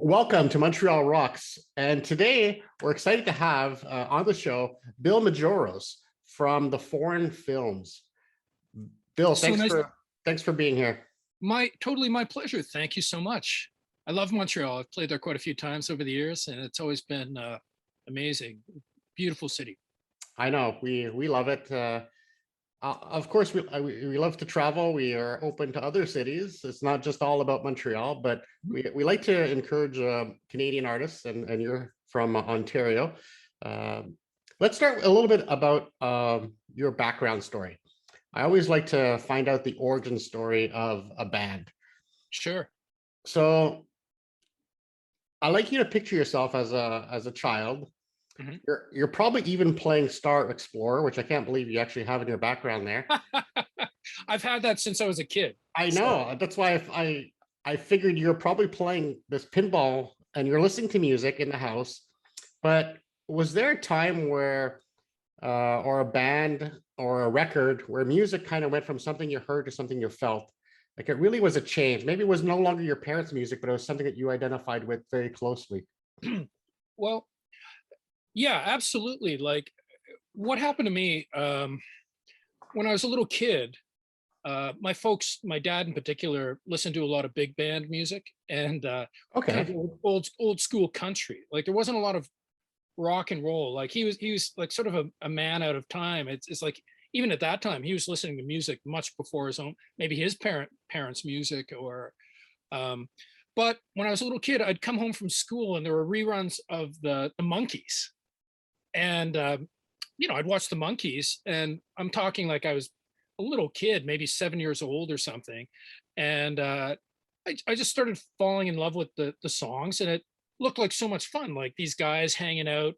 Welcome to Montreal Rocks. And today we're excited to have on the show Bill Majoros from the Foreign Films. Bill, So nice. Thanks for being here. Totally my pleasure. Thank you so much. I love Montreal. I've played there quite a few times over the years, and it's always been amazing. Beautiful city. I know we love it. Of course, we love to travel. We are open to other cities. It's not just all about Montreal, but we like to encourage Canadian artists, and you're from Ontario. Let's start a little bit about your background story. I always like to find out the origin story of a band. Sure. So I like you to picture yourself as a child. Mm-hmm. You're probably even playing Star Explorer, which I can't believe you actually have in your background there. I've had that since I was a kid. I know. That's why I figured you're probably playing this pinball and you're listening to music in the house. But was there a time where or a band or a record where music kind of went from something you heard to something you felt? Like it really was a change. Maybe it was no longer your parents' music, but it was something that you identified with very closely. Well, yeah, absolutely. Like what happened to me when I was a little kid, my folks, my dad in particular, listened to a lot of big band music and kind of old school country. Like there wasn't a lot of rock and roll. Like he was like sort of a man out of time. It's like even at that time he was listening to music much before his own, maybe his parents' music or but when I was a little kid, I'd come home from school and there were reruns of the Monkees. And I'd watch the Monkees, and I'm talking like I was a little kid, maybe 7 years old or something. And I just started falling in love with the songs, and it looked like so much fun. Like these guys hanging out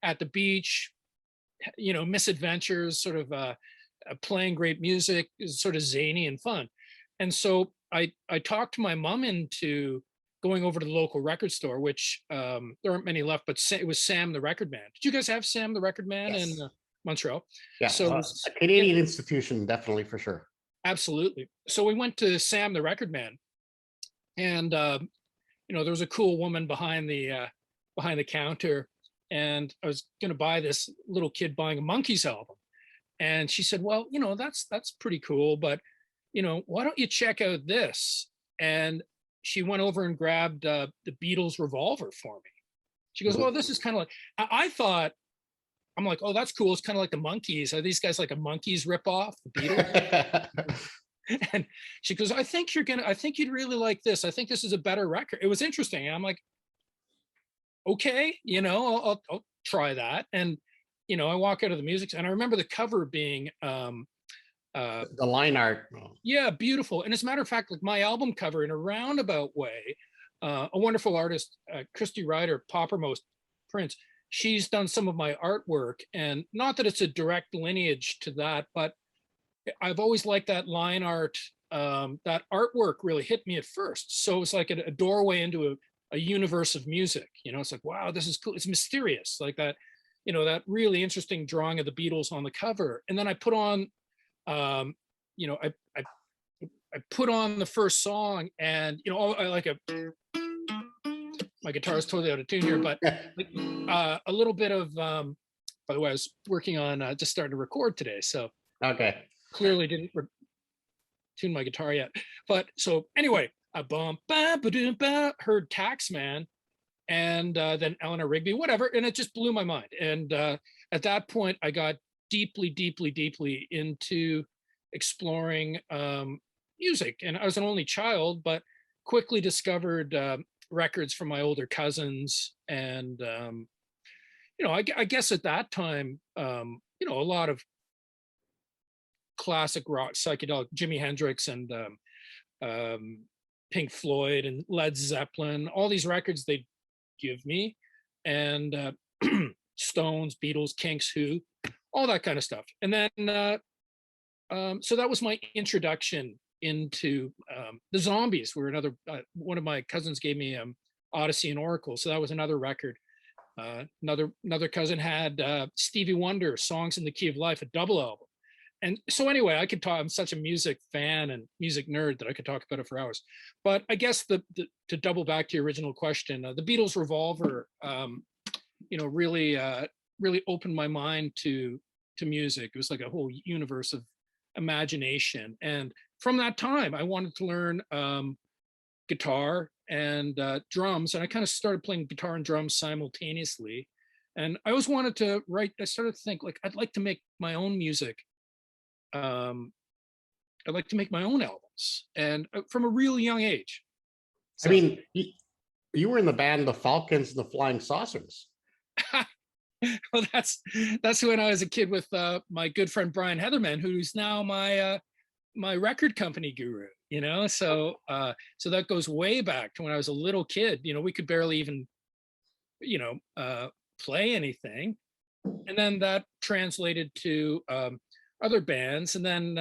at the beach, misadventures, sort of playing great music, is sort of zany and fun. And so I talked to my mom into going over to the local record store, which there aren't many left, but it was Sam the Record Man. Did you guys have Sam the Record Man in Montreal? Yeah, so a Canadian institution, definitely, for sure. Absolutely. So we went to Sam the Record Man, and there was a cool woman behind the counter, and I was going to buy this little kid buying a Monkees album, and she said, "Well, that's pretty cool, but why don't you check out this?" And she went over and grabbed the Beatles Revolver for me. She goes, "Well, this is kind of like," I thought, I'm like, "Oh, that's cool. It's kind of like the Monkees. Are these guys like a Monkees ripoff, the Beatles?" And she goes, I think you'd really like this. I think this is a better record. It was interesting. And I'm like, okay, I'll try that. And, I walk out of the music, and I remember the cover being the line art. Yeah, beautiful. And as a matter of fact, like my album cover in a roundabout way, a wonderful artist, Christy Ryder, Poppermost Prince, she's done some of my artwork, and not that it's a direct lineage to that, but I've always liked that line art. That artwork really hit me at first. So it's like a doorway into a universe of music. It's like, wow, this is cool. It's mysterious, like that, that really interesting drawing of the Beatles on the cover. And then I put on, I put on the first song, and I like my guitar is totally out of tune here, but a little bit of. By the way, I was working on just starting to record today, so okay. Clearly didn't tune my guitar yet. But so anyway, heard Taxman, and then Eleanor Rigby, whatever, and it just blew my mind. And at that point, I got deeply, deeply, deeply into exploring music. And I was an only child, but quickly discovered records from my older cousins. And, I guess at that time, a lot of classic rock, psychedelic, Jimi Hendrix and Pink Floyd and Led Zeppelin, all these records they'd give me, and Stones, Beatles, Kinks, Who, all that kind of stuff. And then, so that was my introduction into the Zombies. Were another one of my cousins gave me Odyssey and Oracle, so that was another record. Another cousin had Stevie Wonder, Songs in the Key of Life, a double album. and so anyway, I could talk. I'm such a music fan and music nerd that I could talk about it for hours. But I guess to double back to your original question, the Beatles Revolver, really really opened my mind to music. It was like a whole universe of imagination, and from that time, I wanted to learn guitar and drums, and I kind of started playing guitar and drums simultaneously. And I always wanted to write. I started to think like I'd like to make my own music. I'd like to make my own albums, and from a real young age. I So, mean, you were in the band The Falcons and the Flying Saucers. well, that's when I was a kid with my good friend Brian Heatherman, who's now my record company guru. So that goes way back to when I was a little kid. We could barely even play anything, and then that translated to other bands, and then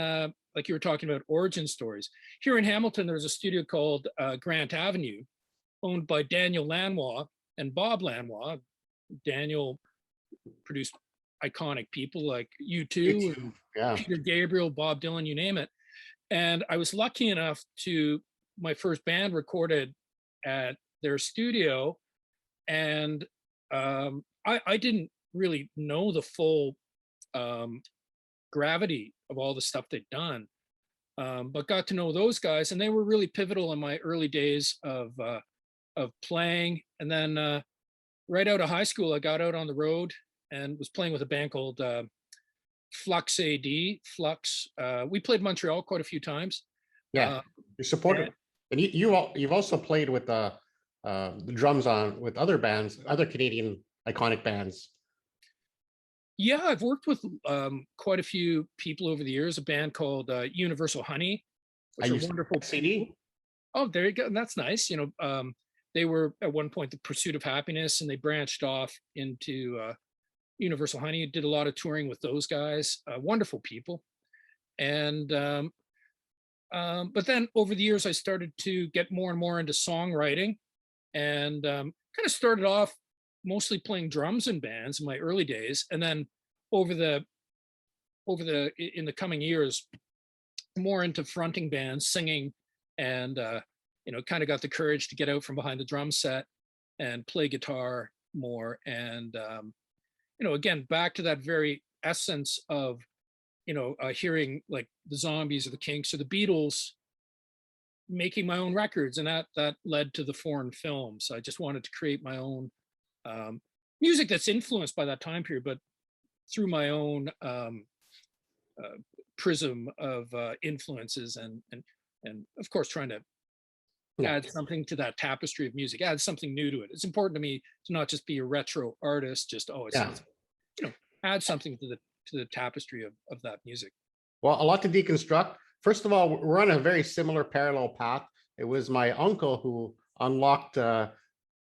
like you were talking about origin stories. Here in Hamilton, there's a studio called Grant Avenue, owned by Daniel Lanois and Bob Lanois. Daniel produced iconic people like U2 and Yeah. Peter Gabriel, Bob Dylan, you name it. And I was lucky enough my first band recorded at their studio, and I didn't really know the full gravity of all the stuff they'd done, but got to know those guys, and they were really pivotal in my early days of playing. And then right out of high school, I got out on the road and was playing with a band called Flux AD. Flux. We played Montreal quite a few times. Yeah, you supported, and you've also played with the drums with other bands, other Canadian iconic bands. Yeah, I've worked with quite a few people over the years. A band called Universal Honey, which are wonderful CD. Oh, there you go. That's nice. They were at one point the Pursuit of Happiness, and they branched off into Universal Honey. Did a lot of touring with those guys. Wonderful people. And but then over the years, I started to get more and more into songwriting, and kind of started off mostly playing drums in bands in my early days, and then in the coming years, more into fronting bands, singing, and kind of got the courage to get out from behind the drum set and play guitar more. And again, back to that very essence of hearing like the Zombies or the Kinks or the Beatles making my own records, and that led to the foreign films. I just wanted to create my own music that's influenced by that time period, but through my own prism of influences, and of course trying to add something to that tapestry of music, add something new to it. It's important to me to not just be a retro artist, just add something to the tapestry of that music. Well, a lot to deconstruct. First of all, we're on a very similar parallel path. It was my uncle who unlocked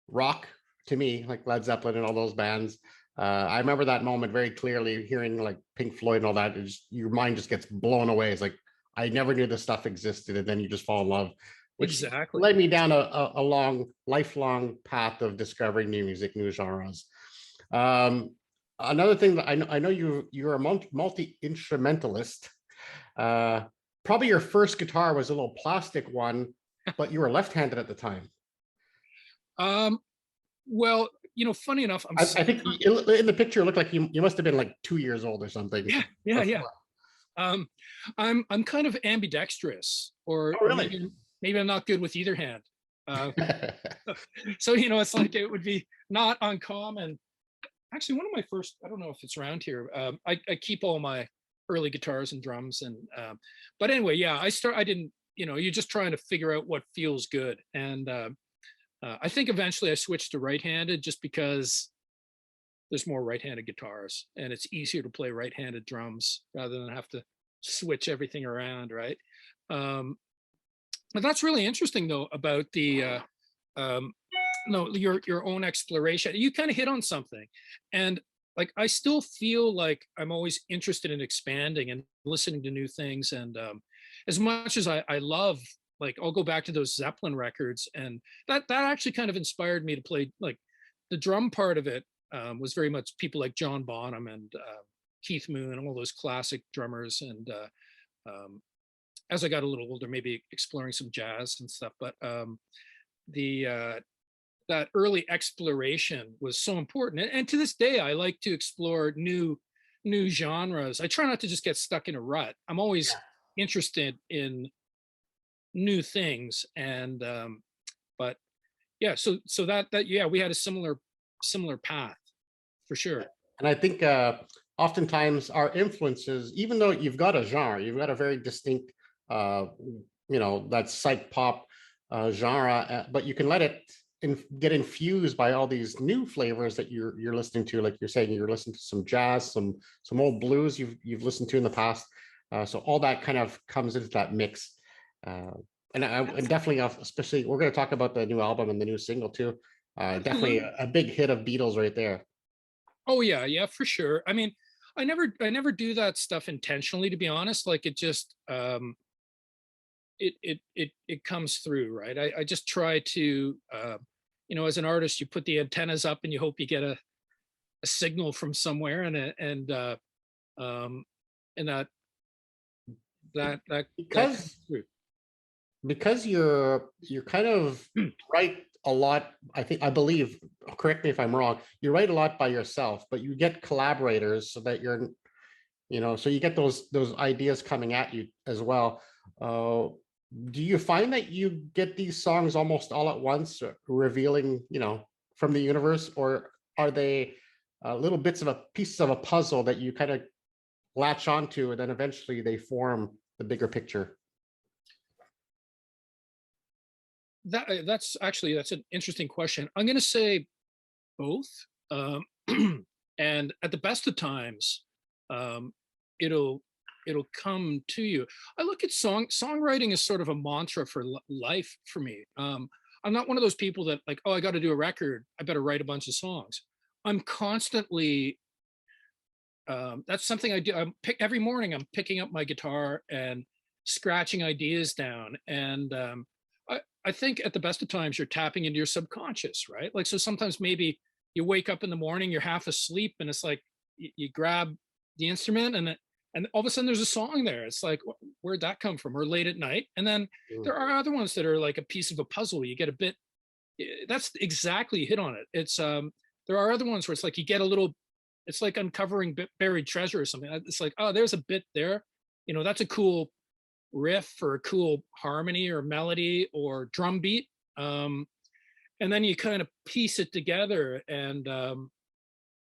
rock to me, like Led Zeppelin and all those bands. I remember that moment very clearly, hearing like Pink Floyd and all that. Your mind just gets blown away. It's like, I never knew this stuff existed, and then you just fall in love, which exactly led me down a lifelong path of discovering new music, new genres. Another thing that I know you're a multi-instrumentalist. Probably your first guitar was a little plastic one, but you were left-handed at the time. Well, funny enough, I think in the picture it looked like you must have been like 2 years old or something. Yeah. I'm kind of ambidextrous, or, oh, really? or maybe I'm not good with either hand. So it's like it would be not uncommon. Actually, one of my first, I don't know if it's around here. I keep all my early guitars and drums, and but anyway, yeah, I didn't, you're just trying to figure out what feels good, and I think eventually I switched to right-handed just because there's more right-handed guitars, and it's easier to play right-handed drums rather than have to switch everything around, right? But that's really interesting though about the your own exploration. You kind of hit on something, and like I still feel like I'm always interested in expanding and listening to new things, and as much as I love, like I'll go back to those Zeppelin records, and that actually kind of inspired me to play. Like the drum part of it was very much people like John Bonham and Keith Moon, all those classic drummers. And as I got a little older, maybe exploring some jazz and stuff. But the that early exploration was so important. And to this day, I like to explore new genres. I try not to just get stuck in a rut. I'm always interested in new things. And but yeah, so that yeah, we had a similar path for sure. And I think oftentimes our influences, even though you've got a genre, you've got a very distinct, that psych pop genre, but you can let it get infused by all these new flavors that you're listening to. Like you're saying, you're listening to some jazz, some old blues you've listened to in the past. So all that kind of comes into that mix. And definitely, especially, we're going to talk about the new album and the new single too. Definitely a big hit of Beatles right there. Oh yeah, for sure. I mean, I never do that stuff intentionally, to be honest. Like it just it comes through, right? I just try to as an artist, you put the antennas up and you hope you get a signal from somewhere, and that Because comes through. because you're kind of write a lot. I believe, correct me if I'm wrong, you write a lot by yourself, but you get collaborators so that so you get those ideas coming at you as well. Do you find that you get these songs almost all at once, revealing from the universe, or are they little bits of pieces of a puzzle that you kind of latch onto, and then eventually they form the bigger picture? That's an interesting question. I'm going to say both. Um, and at the best of times, it'll come to you. I look at songwriting as sort of a mantra for life for me. I'm not one of those people that like, oh, I got to do a record, I better write a bunch of songs. I'm constantly that's something I do. Every morning I'm picking up my guitar and scratching ideas down. And I think at the best of times you're tapping into your subconscious, right? Like, so sometimes maybe you wake up in the morning, you're half asleep, and it's like you grab the instrument, and all of a sudden there's a song there. It's like, where'd that come from? Or late at night. And then there are other ones that are like a piece of a puzzle. You get a bit, that's exactly hit on it. It's there are other ones where it's like you get a little, it's like uncovering buried treasure or something. It's like, oh, there's a bit there. That's a cool riff or a cool harmony or melody or drum beat. And then you kind of piece it together. And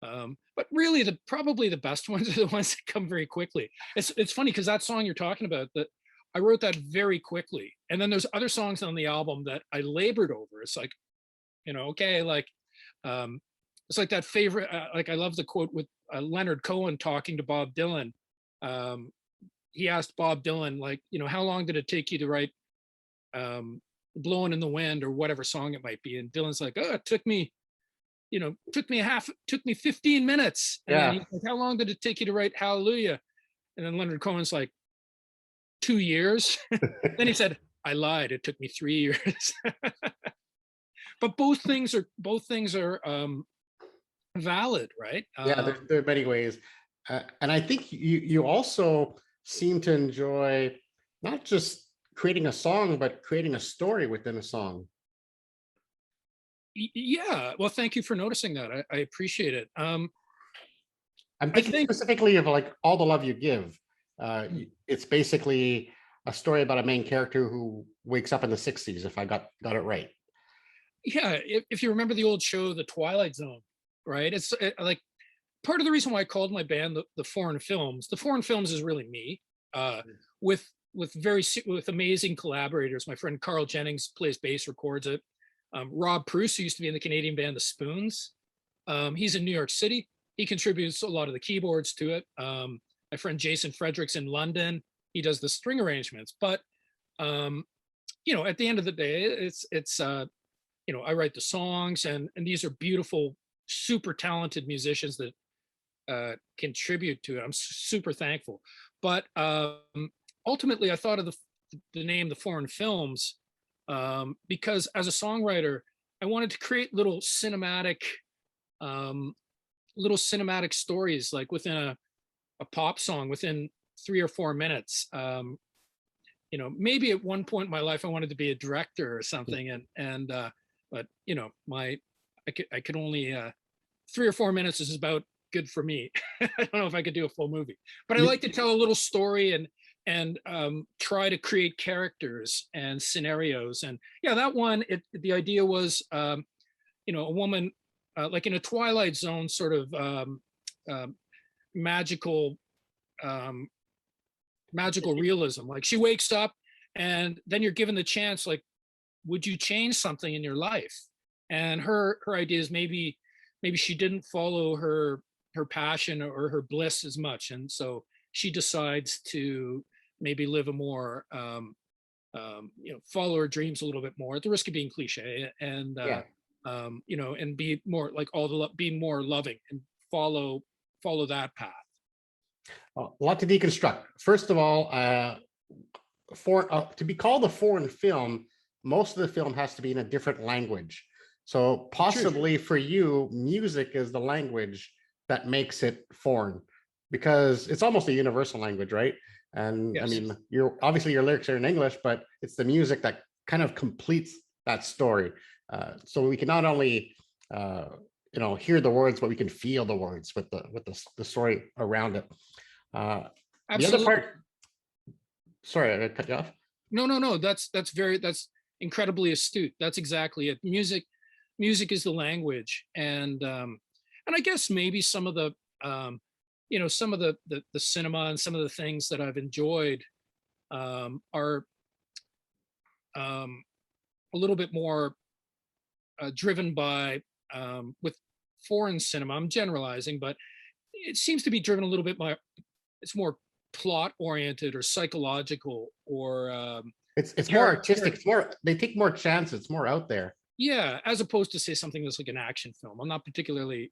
but really, probably the best ones are the ones that come very quickly. It's funny because that song you're talking about, that I wrote that very quickly, and then there's other songs on the album that I labored over. It's like, okay, like it's like that favorite. Like I love the quote with Leonard Cohen talking to Bob Dylan. He asked Bob Dylan, like, how long did it take you to write "Blowing in the Wind" or whatever song it might be? And Dylan's like, oh, it took me 15 minutes. And then he's like, how long did it take you to write Hallelujah? And then Leonard Cohen's like, 2 years. Then he said, I lied, it took me 3 years. But both things are valid, right? There are many ways. And I think you also seem to enjoy not just creating a song, but creating a story within a song. Yeah, well, thank you for noticing that. I appreciate it. I'm thinking specifically of like All the Love You Give. It's basically a story about a main character who wakes up in the 60s, if I got it right. Yeah, if you remember the old show, The Twilight Zone, right? It's like part of the reason why I called my band the Foreign Films. The Foreign Films is really me, with amazing collaborators. My friend Carl Jennings plays bass, records it. Rob Pruce, who used to be in the Canadian band The Spoons, he's in New York City. He contributes a lot of the keyboards to it. My friend Jason Fredericks in London, he does the string arrangements. But at the end of the day, it's I write the songs, and these are beautiful, super talented musicians that contribute to it. I'm super thankful. But ultimately, I thought of the name The Foreign Films because as a songwriter, I wanted to create little cinematic stories, like within a pop song within 3 or 4 minutes. You know, maybe at one point in my life I wanted to be a director or something, but you know, I could only 3 or 4 minutes is about good for me. I don't know if I could do a full movie, but I like to tell a little story and try to create characters and scenarios. And yeah, that one, the idea was, you know, a woman like in a Twilight Zone sort of magical magical realism. Like she wakes up and then you're given the chance, like, would you change something in your life? And her idea is maybe she didn't follow her passion or her bliss as much, and so she decides to maybe live a more you know, follow her dreams a little bit more at the risk of being cliche, and Yeah. you know, and be more like be more loving and follow that path. A lot to deconstruct. First of all, to be called a foreign film, most of the film has to be in a different language. So possibly for you, music is the language that makes it foreign, because it's almost a universal language, right? And I Yes. mean, obviously your lyrics are in English, but it's the music that kind of completes that story. So we can not only you know, hear the words, but we can feel the words with the story around it. The other Absolutely. part, sorry, I cut you off. No. That's incredibly astute. That's exactly it. Music is the language, and I guess maybe some of the you know, some of the cinema and some of the things that I've enjoyed are a little bit more driven by with foreign cinema. I'm generalizing, but it seems to be driven a little bit by, it's more plot oriented or psychological, or It's more artistic. It's more, they take more chances. It's more out there. yeah, as opposed to say something that's like an action film. I'm not particularly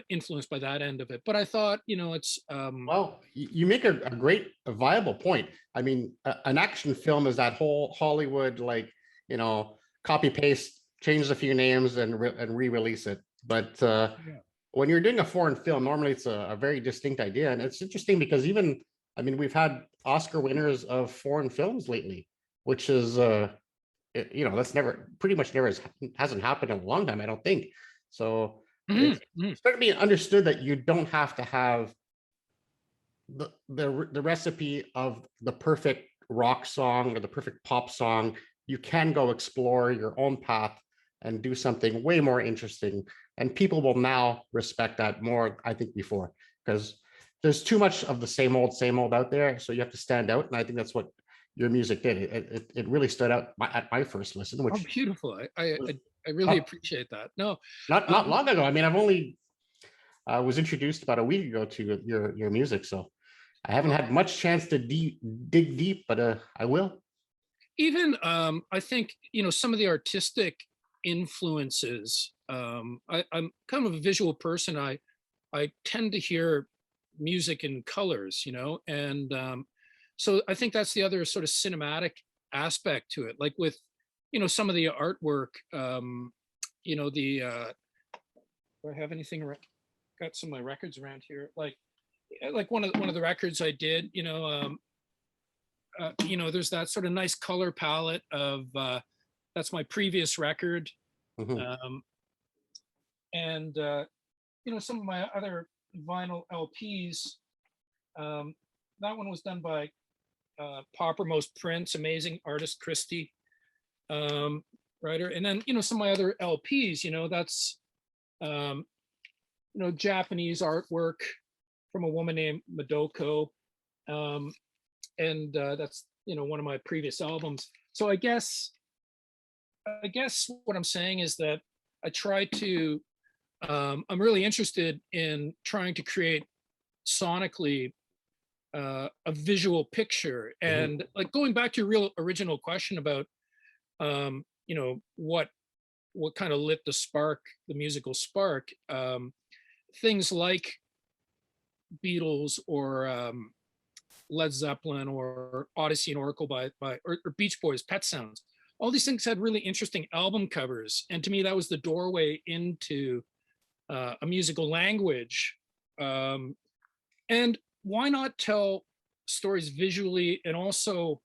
influenced by that end of it, but I thought, you know, it's Well, you make a great, a viable point. I mean, an action film is that whole Hollywood, like, you know, copy paste, change a few names and re-release it. But yeah. when you're doing a foreign film, normally it's a very distinct idea. And it's interesting because even, I mean, we've had Oscar winners of foreign films lately, which is, you know, that's pretty much never hasn't happened in a long time, I don't think. So it's certainly understood that you don't have to have the recipe of the perfect rock song or the perfect pop song. You can go explore your own path and do something way more interesting. And people will now respect that more, I think, before, because there's too much of the same old out there. So you have to stand out. And I think that's what your music did. It really stood out at my first listen, Oh, which beautiful. I was really appreciate that. No, not long ago. I mean, I've only was introduced about a week ago to your music, so I haven't had much chance to dig deep, but I will. even I think, you know, some of the artistic influences. I'm kind of a visual person. I tend to hear music in colors, you know, and so I think that's the other sort of cinematic aspect to it. Like with, you know, some of the artwork, you know, do I have anything? Got some of my records around here, like one of the records I did, you know, there's that sort of nice color palette of that's my previous record, Mhm. um, and you know, some of my other vinyl LPs. That one was done by Poppermost Prince, amazing artist Christie, writer, and then, you know, some of my other LPs. You know, that's you know, Japanese artwork from a woman named Madoko, um, and that's, you know, one of my previous albums. So I guess what I'm saying is that I try to I'm really interested in trying to create sonically a visual picture, Mhm. and like going back to your real original question about you know, what kind of lit the spark, the musical spark, things like Beatles or Led Zeppelin or Odyssey and Oracle or Beach Boys, Pet Sounds. All these things had really interesting album covers, and to me, that was the doorway into a musical language. And why not tell stories visually? And also,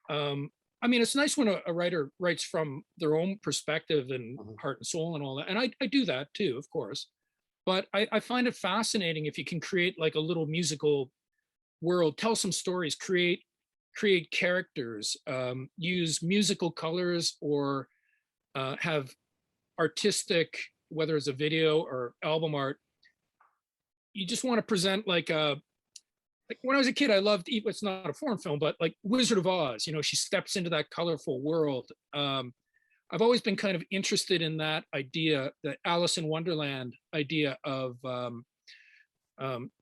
I mean, it's nice when a writer writes from their own perspective and Mhm. heart and soul and all that. And I do that too, of course. But I find it fascinating if you can create like a little musical world, tell some stories, create characters, use musical colors, or have artistic, whether it's a video or album art. You just want to present like a, like when I was a kid, I loved, it's not a foreign film, but like Wizard of Oz, you know, she steps into that colorful world. I've always been kind of interested in that idea, the Alice in Wonderland idea of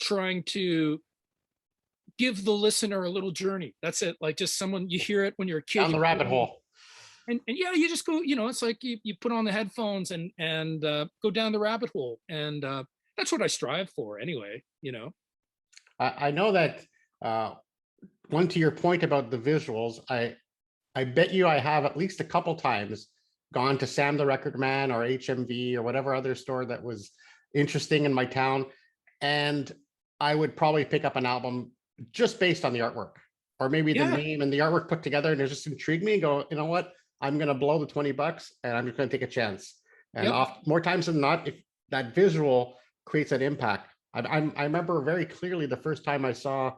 trying to give the listener a little journey. That's it. Like just someone, you hear it when you're a kid, Down the rabbit hole. and yeah, you just go, you know, it's like you put on the headphones and go down the rabbit hole. And that's what I strive for anyway, you know. I know that uh, one to your point about the visuals, I bet you I have at least a couple times gone to Sam the Record Man or HMV or whatever other store that was interesting in my town, and I would probably pick up an album just based on the artwork, or maybe the Yeah, name and the artwork put together, and it just intrigued me and go, you know what, I'm gonna blow the 20 bucks and I'm just gonna take a chance. And yep, off more times than not, if that visual creates an impact. I remember very clearly the first time I saw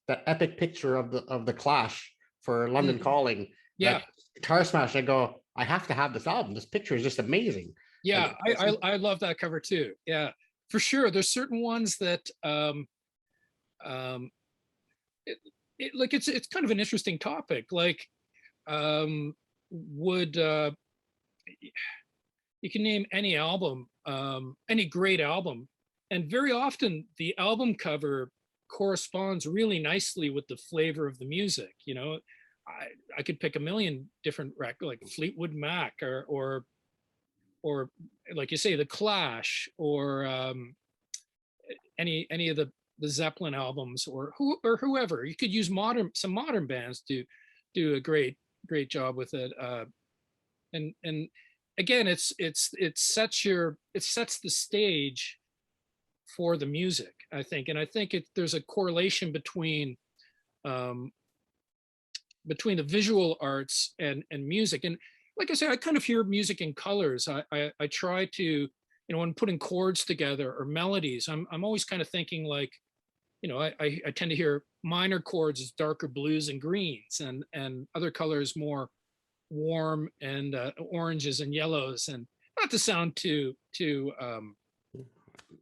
that epic picture of the Clash for London mm, Calling, yeah, that guitar smash. I go, I have to have this album. This picture is just amazing. yeah. Like, I love that cover too. Yeah, for sure. There's certain ones that um, it, like it's kind of an interesting topic. Like, would you can name any album, any great album, and very often the album cover corresponds really nicely with the flavor of the music. You know, I could pick a million different records like Fleetwood Mac or like you say, the Clash, or any of the Zeppelin albums, or whoever. You could use some modern bands to do a great job with it. And again, it sets the stage for the music, I think. And I think there's a correlation um, between the visual arts and music. And like I say, I kind of hear music in colors. I try to, you know, when putting chords together or melodies, I'm always kind of thinking like, you know, I tend to hear minor chords as darker blues and greens, and other colors more warm and oranges and yellows. And not to sound too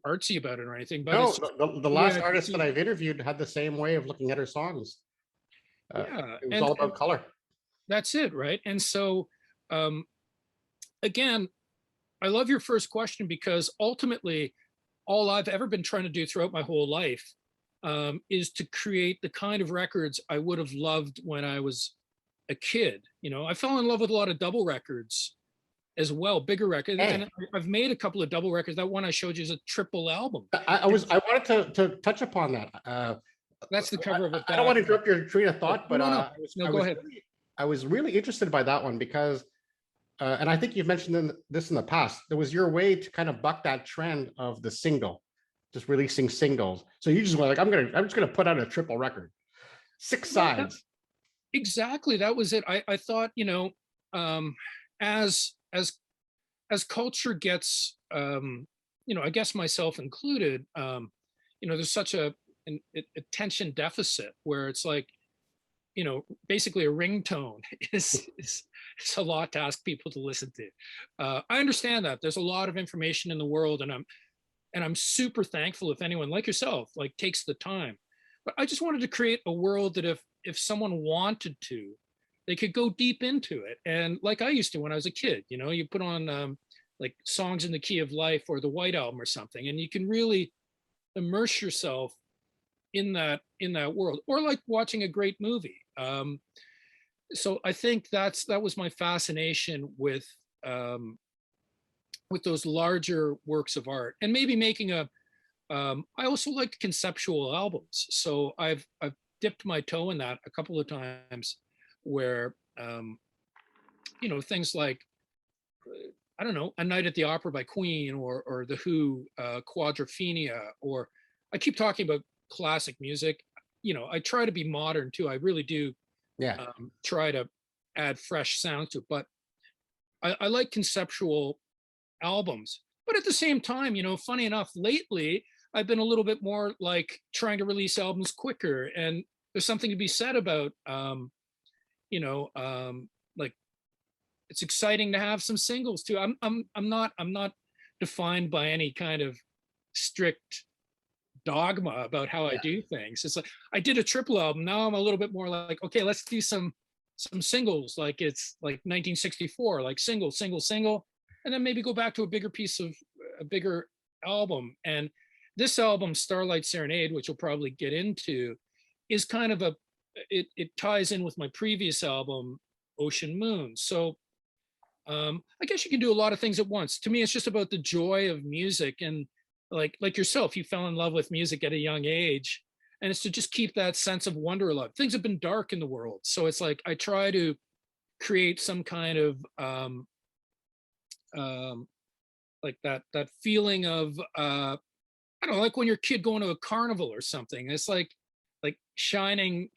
artsy about it or anything, but no, it's just the the way last I artist that perceive it. I've interviewed had the same way of looking at her songs. Yeah, It was all and about color. that's it, right? And so um, again, I love your first question because ultimately, all I've ever been trying to do throughout my whole life is to create the kind of records I would have loved when I was a kid. You know, I fell in love with a lot of double records as well, bigger records, and Hey, I've made a couple of double records. That one I showed you is a triple album. I wanted to touch upon that. That's the cover of a I don't want box. to interrupt your train of Oh, thought, no, but no, no, no. Go ahead. I was really interested by that one because, and I think you've mentioned this in the past. There was your way to kind of buck that trend of the single, just releasing singles. So you just were like, I'm just gonna put out a triple record, six Well, sides. exactly. That was it. I thought, you know, um, as as as culture gets, you know, I guess myself included, you know, there's such an attention deficit where it's like, you know, basically a ringtone is a lot to ask people to listen to. I understand that there's a lot of information in the world, and I'm super thankful if anyone like yourself like takes the time. But I just wanted to create a world that if someone wanted to, they could go deep into it. And like I used to when I was a kid, you know, you put on like Songs in the Key of Life or the White Album or something, and you can really immerse yourself in that world, or like watching a great movie. So I think that was my fascination um, with those larger works of art, and maybe making a. I also like conceptual albums, so I've dipped my toe in that a couple of times, where you know, things like I don't know, A Night at the Opera by Queen, or the Who, Quadrophenia, or I keep talking about classic music. You know, I try to be modern too. I really do Yeah. try to add fresh sounds to it, but I like conceptual albums. But at the same time, you know, funny enough, lately I've been a little bit more like trying to release albums quicker. And there's something to be said about, you know, like it's exciting to have some singles too. I'm not defined by any kind of strict dogma about how I Yeah. do things. It's like I did a triple album. Now I'm a little bit more like, okay, let's do some singles, like it's like 1964, like single, single, single, and then maybe go back to a bigger piece of a bigger album. And this album, Starlight Serenade, which we'll probably get into, is kind of a it ties in with my previous album, Ocean Moon. So I guess you can do a lot of things at once. To me, it's just about the joy of music, and like yourself, you fell in love with music at a young age, and it's to just keep that sense of wonder alive. Things have been dark in the world, so it's like I try to create some kind of um, like that feeling of I don't know, like when you're a kid going to a carnival or something. It's like shining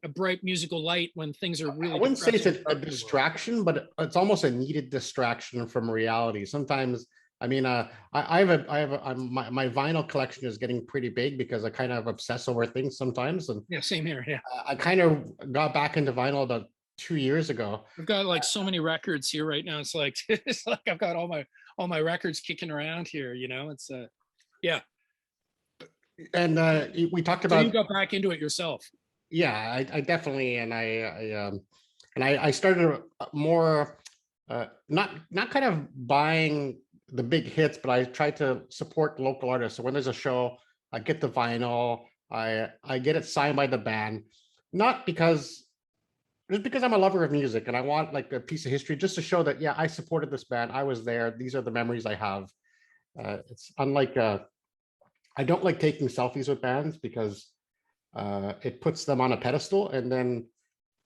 a bright musical light when things are I really wouldn't say it's depressing and a dark in the world. distraction, but it's almost a needed distraction from reality. Sometimes, I mean, my vinyl collection is getting pretty big because I kind of obsess over things sometimes, and Yeah, same here. Yeah. I kind of got back into vinyl about 2 years ago. I've got like so many records here right now. It's like it's like I've got all my records kicking around here. You know, it's yeah. And we talked So you about, got back into it yourself. yeah, I definitely, and I started more, not kind of buying the big hits, but I try to support local artists. So when there's a show, I get the vinyl, I get it signed by the band, not because just because I'm a lover of music and I want like a piece of history just to show that, yeah, I supported this band, I was there, these are the memories I have. It's unlike I don't like taking selfies with bands because it puts them on a pedestal and then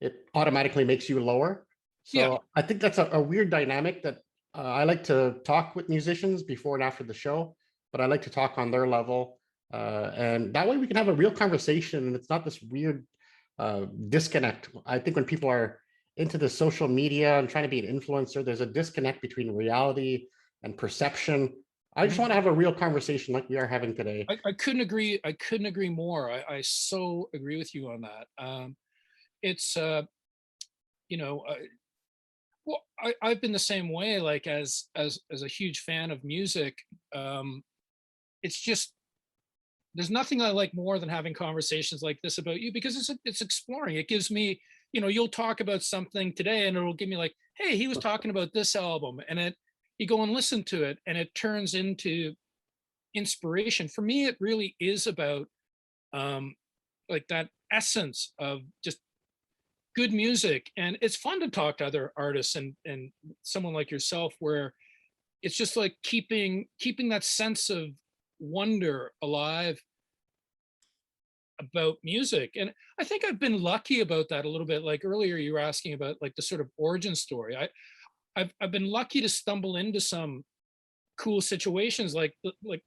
it automatically makes you lower. Yeah. So I think that's a weird dynamic that I like to talk with musicians before and after the show, but I like to talk on their level. And that way we can have a real conversation and it's not this weird disconnect. I think when people are into the social media and trying to be an influencer, there's a disconnect between reality and perception. I just Mhm. want to have a real conversation like we are having today. I couldn't agree. I couldn't agree more. I so agree with you on that. It's you know, well, I've been the same way. Like as a huge fan of music, it's just there's nothing I like more than having conversations like this about you because it's exploring. It gives me, you know, you'll talk about something today and it'll give me like, hey, he was talking about this album, and it you go and listen to it and it turns into inspiration. For me, it really is about um like that essence of just good music. And it's fun to talk to other artists and someone like yourself where it's just like keeping that sense of wonder alive about music. And I think I've been lucky about that a little bit. Like earlier you were asking about like the sort of origin story. I've been lucky to stumble into some cool situations like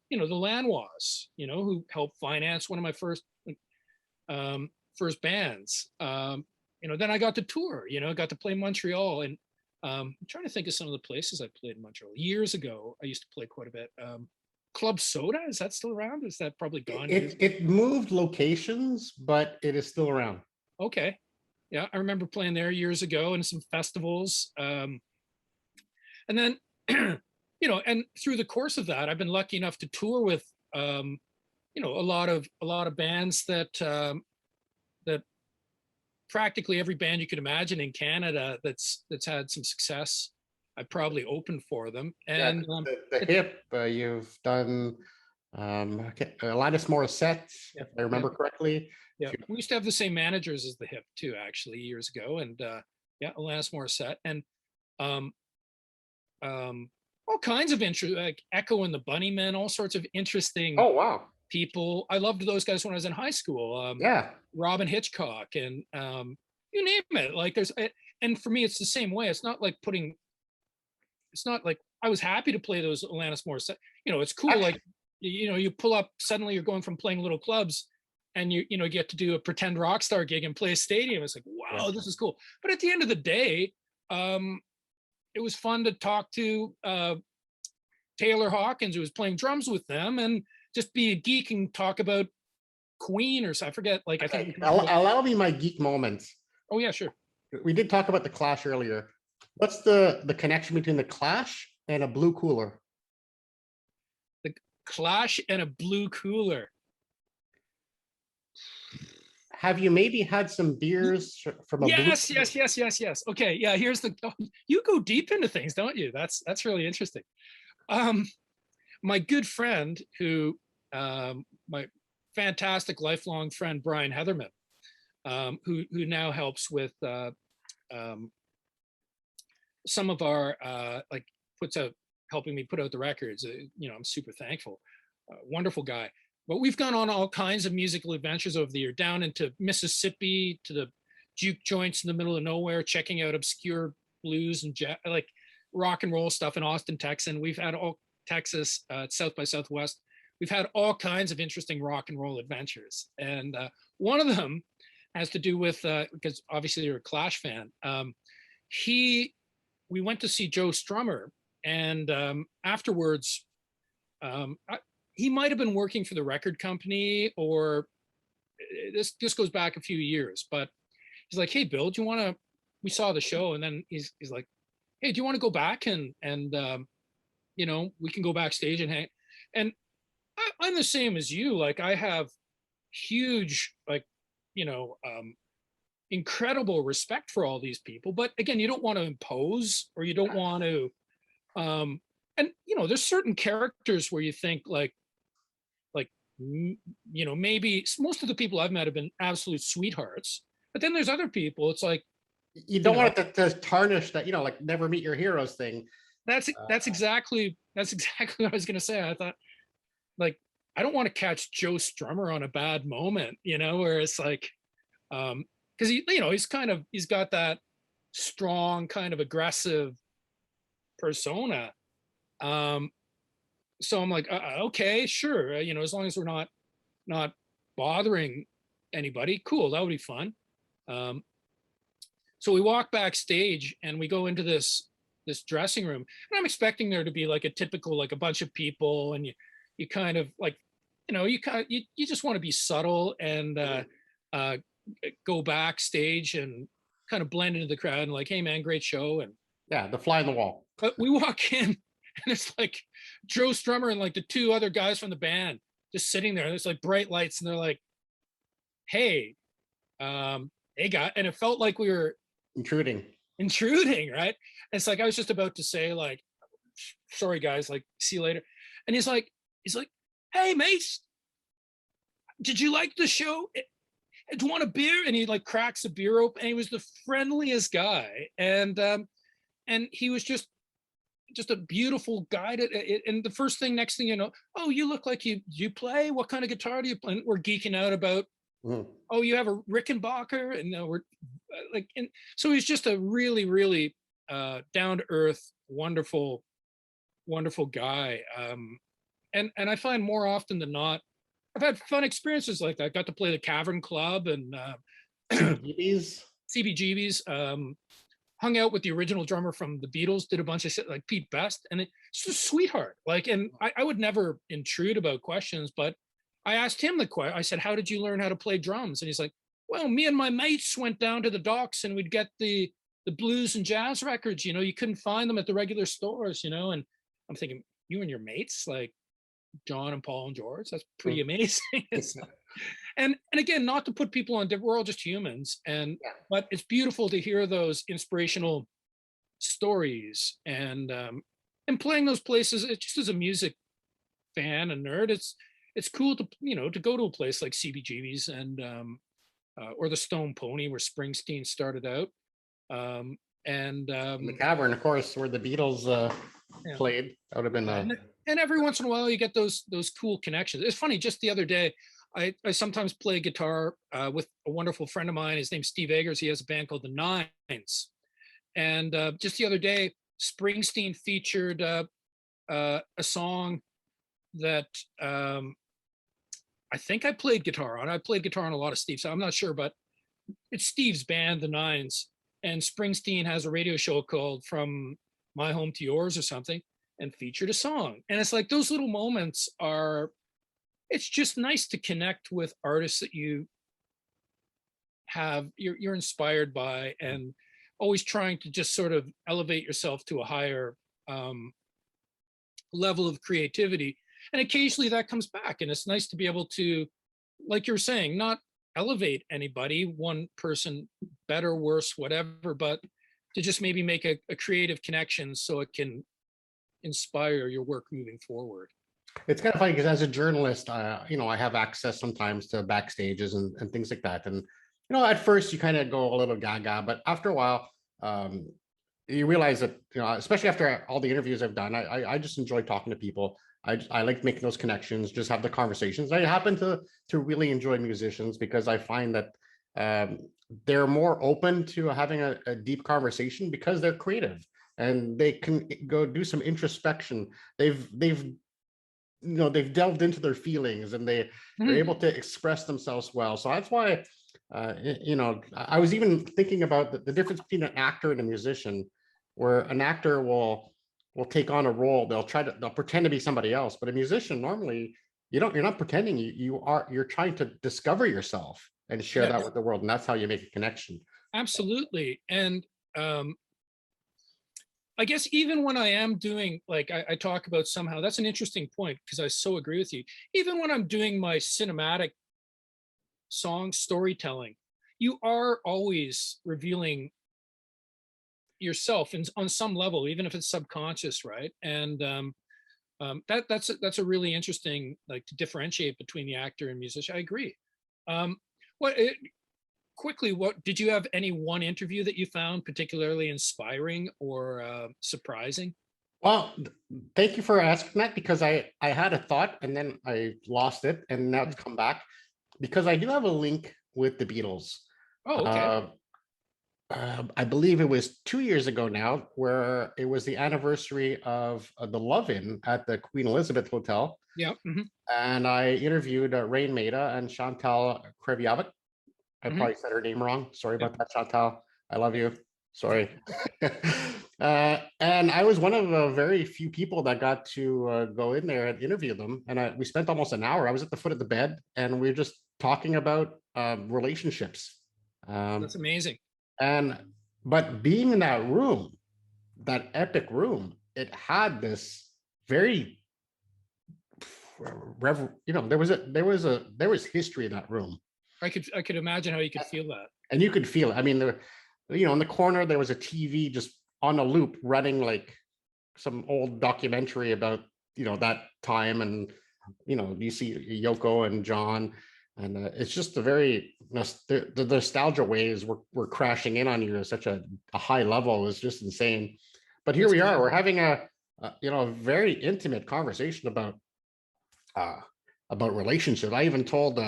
you know the Lanois, you know, who helped finance one of my first bands. You know, then I got to tour, you know, got to play Montreal. And I'm trying to think of some of the places I played in Montreal. Years ago, I used to play quite a bit. Club Soda, is that still around? Is that probably gone years ago? It moved locations, but it is still around. Okay. Yeah, I remember playing there years ago and some festivals. And then, you know, and through the course of that, I've been lucky enough to tour with, you know, a lot of bands that practically every band you could imagine in Canada that's had some success. I probably opened for them, Yeah, and the hip, you've done okay, Alanis Morissette, yeah, if I yeah, remember correctly. yeah. We used to have the same managers as the Hip too, actually, years ago, and yeah, Alanis Morissette, and um, all kinds of interest, like Echo and the Bunnymen, all sorts of interesting Oh, wow. people. I loved those guys when I was in high school. Yeah. Robin Hitchcock and you name it. Like and for me, it's the same way. It's not like putting. It's not like I was happy to play those Alanis Morissette. You know, it's cool. Like Actually, you know, you pull up suddenly. You're going from playing little clubs and you know get to do a pretend rock star gig and play a stadium. It's like, wow, this is cool. But at the end of the day, it was fun to talk to Taylor Hawkins, who was playing drums with them, and just be a geek and talk about Queen or so. I forget. Like I think. Allow me my geek moments. Oh yeah, sure. We did talk about the Clash earlier. What's the connection between the Clash and a blue cooler? The Clash and a blue cooler. Have you maybe had some beers from a yes, blue? yes. Okay, yeah. Here's the. Oh, you go deep into things, don't you? That's really interesting. My good friend, who my fantastic lifelong friend Brian Heatherman, who now helps with some of our like helping me put out the records. You know, I'm super thankful. Wonderful guy. But we've gone on all kinds of musical adventures over the year, down into Mississippi to the juke joints in the middle of nowhere, checking out obscure blues and like rock and roll stuff in Austin, Texas. We've had Texas, South by Southwest. We've had all kinds of interesting rock and roll adventures. And one of them has to do with, because obviously you're a Clash fan. We went to see Joe Strummer, and afterwards, he might have been working for the record company, or this goes back a few years, but he's like, hey, Bill, do you want to, we saw the show, and then he's like, hey, do you want to go back and you know, we can go backstage and hang. And I'm the same as you. Like I have huge, like, you know, incredible respect for all these people. But again, you don't want to impose, or you don't want to, and you know, there's certain characters where you think like, you know, maybe most of the people I've met have been absolute sweethearts. But then there's other people, it's like, you don't want it to tarnish that, you know, like never meet your heroes thing. That's exactly what I was gonna say. I thought, like, I don't want to catch Joe Strummer on a bad moment, you know, where it's like, because he, you know, he's got that strong, kind of aggressive persona. So I'm like, okay, sure, you know, as long as we're not bothering anybody, cool, that would be fun. So we walk backstage and we go into this dressing room, and I'm expecting there to be like a typical, like a bunch of people, and you kind of like, you know, you just want to be subtle and go backstage and kind of blend into the crowd and like, hey man, great show. And yeah, the fly on the wall. But we walk in and it's like Joe Strummer and like the two other guys from the band just sitting there. There's like bright lights, and they're like, hey, hey guy. And it felt like we were intruding, right? And it's like I was just about to say like, sorry guys, like see you later. And he's like, hey mates, did you like the show? Do you want a beer? And he like cracks a beer open, and he was the friendliest guy. And he was just a beautiful guy. And the first thing, next thing you know, oh, you look like you play. What kind of guitar do you play? And we're geeking out about, oh, you have a Rickenbacker, and we're like, and so he's just a really, really down to earth, wonderful guy. And I find more often than not, I've had fun experiences like that. I got to play the Cavern Club and CBGB's. Hung out with the original drummer from the Beatles, did a bunch of shit like Pete Best, and it's just a sweetheart. Like, and I would never intrude about questions, but I asked him the question. I said, how did you learn how to play drums? And he's like, well, me and my mates went down to the docks and we'd get the blues and jazz records. You know, you couldn't find them at the regular stores, you know. And I'm thinking, you and your mates, like John and Paul and George, that's pretty amazing. And again, not to put people on, we're all just humans, and but it's beautiful to hear those inspirational stories, and playing those places. It just as a music fan and nerd, it's cool to, you know, to go to a place like CBGB's and or the Stone Pony where Springsteen started out, and the Cavern, of course, where the Beatles played. That would have been and every once in a while you get those cool connections. It's funny, just the other day, I sometimes play guitar with a wonderful friend of mine. His name's Steve Eggers. He has a band called the Nines. And just the other day, Springsteen featured a song that I think I played guitar on. I played guitar on a lot of Steve's. I'm not sure, but it's Steve's band, the Nines, and Springsteen has a radio show called From My Home to Yours or something, and featured a song. And it's like those little moments are. It's just nice to connect with artists that you're inspired by, and always trying to just sort of elevate yourself to a higher level of creativity. And occasionally that comes back, and it's nice to be able to, like you're saying, not elevate anybody, one person better, worse, whatever, but to just maybe make a creative connection so it can inspire your work moving forward. It's kind of funny because as a journalist, I have access sometimes to backstages and things like that. And, at first you kind of go a little gaga, but after a while, you realize that, especially after all the interviews I've done, I just enjoy talking to people. I like making those connections, just have the conversations. I happen to really enjoy musicians because I find that they're more open to having a deep conversation because they're creative and they can go do some introspection. They've delved into their feelings and they're able to express themselves well. So that's why, I was even thinking about the difference between an actor and a musician, where an actor will take on a role. They'll pretend to be somebody else, but a musician normally you're not pretending. You're trying to discover yourself and share that Yes, with the world, and that's how you make a connection. absolutely. And I guess even when I am doing, like I talk about somehow, that's an interesting point because I so agree with you. Even when I'm doing my cinematic song storytelling, you are always revealing yourself on some level, even if it's subconscious, right? And that's a really interesting, like, to differentiate between the actor and musician. I agree. Um, what quickly, what did you have any one interview that you found particularly inspiring or surprising? Well, thank you for asking that because I had a thought and then I lost it and now it's come back because I do have a link with the Beatles. Oh, okay. Uh, I believe it was 2 years ago now, where it was the anniversary of the Love-In at the Queen Elizabeth Hotel, Yeah. and I interviewed Rain Maida and Chantal Kreviavik. I Hmm. probably said her name wrong. Sorry Yeah. about that, Chantal. I love you. Sorry. And I was one of the very few people that got to go in there and interview them. And we spent almost an hour. I was at the foot of the bed, and we were just talking about relationships. Um, That's amazing. and but being in that room, that epic room, it had this very there was history in that room, I could imagine how you could feel that. and you could feel it. I mean, in the corner there was a TV just on a loop running like some old documentary about that time, and you see Yoko and John, and it's just a very the nostalgia waves were crashing in on you at such a high level. It was just insane. But here That's we are. amazing. We're having a very intimate conversation uh, about relationships. I even told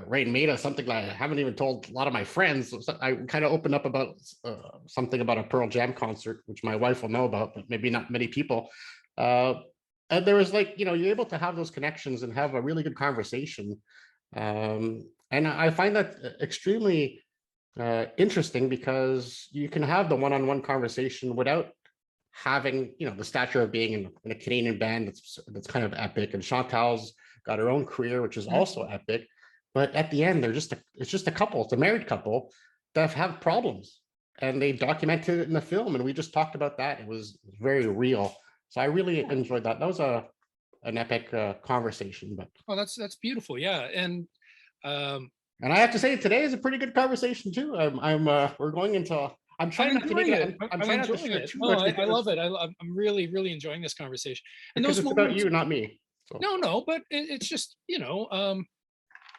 Rain Maida something that I haven't even told a lot of my friends. So I kind of opened up about something about a Pearl Jam concert, which my wife will know about, but maybe not many people. Uh, and there was like, you're able to have those connections and have a really good conversation. And I find that extremely interesting because you can have the one-on-one conversation without having, the stature of being in a Canadian band that's kind of epic. And Chantal's got her own career, which is Mhm. also epic. But at the end, it's just a couple. It's a married couple that have problems, and they documented it in the film. And we just talked about that. It was very real. So I really enjoyed that. That was an epic conversation. But Oh, that's beautiful. Yeah. And um, and I have to say, today is a pretty good conversation too. We're going into. I'm I'm trying not to make enjoying it. it. I'm I'm trying not to enjoying share it. too No, much I love because it. I'm really, really enjoying this conversation. And those it's about moments, you, not me. So no, but it's just,